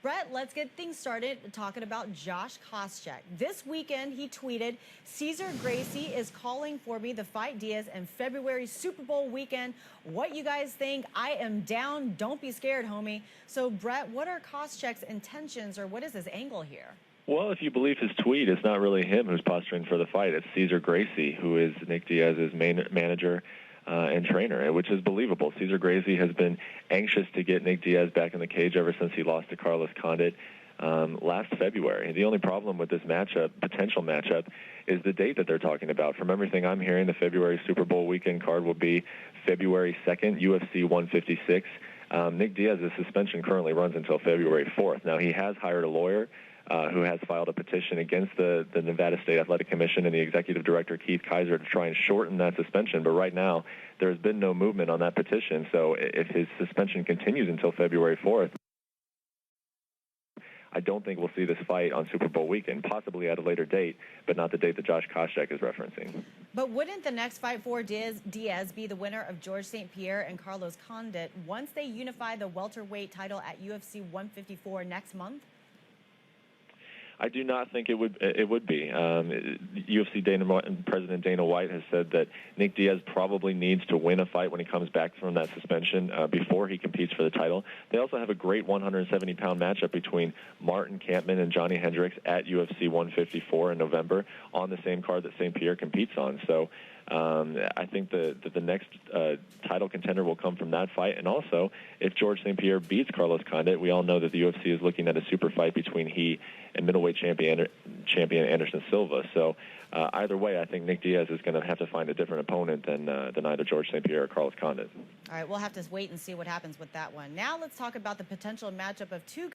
Brett, let's get things started talking about Josh Koscheck. This weekend, he tweeted, Cesar Gracie is calling for me to fight Diaz in February Super Bowl weekend. What you guys think? I am down. Don't be scared, homie. So, Brett, what are Koscheck's intentions, or what is his angle here? Well, if you believe his tweet, it's not really him who's posturing for the fight. It's Cesar Gracie, who is Nick Diaz's main manager and trainer, which is believable. Cesar Gracie has been anxious to get Nick Diaz back in the cage ever since he lost to Carlos Condit last February. The only problem with this potential matchup, is the date that they're talking about. From everything I'm hearing, the February Super Bowl weekend card will be February 2nd, UFC 156. Nick Diaz's suspension currently runs until February 4th. Now, he has hired a lawyer who has filed a petition against the Nevada State Athletic Commission and the executive director, Keith Kaiser, to try and shorten that suspension. But right now, there's been no movement on that petition. So if his suspension continues until February 4th, I don't think we'll see this fight on Super Bowl weekend, possibly at a later date, but not the date that Josh Koscheck is referencing. But wouldn't the next fight for Diaz be the winner of George St. Pierre and Carlos Condit once they unify the welterweight title at UFC 154 next month? I do not think it would be. UFC President Dana White has said that Nick Diaz probably needs to win a fight when he comes back from that suspension before he competes for the title. They also have a great 170-pound matchup between Martin Kampmann and Johnny Hendricks at UFC 154 in November on the same card that St. Pierre competes on. So I think the next title contender will come from that fight. And also, if George St. Pierre beats Carlos Condit, we all know that the UFC is looking at a super fight between he and middleweight champion Anderson Silva. So either way, I think Nick Diaz is going to have to find a different opponent than either George St. Pierre or Carlos Condit. All right, we'll have to wait and see what happens with that one. Now let's talk about the potential matchup of two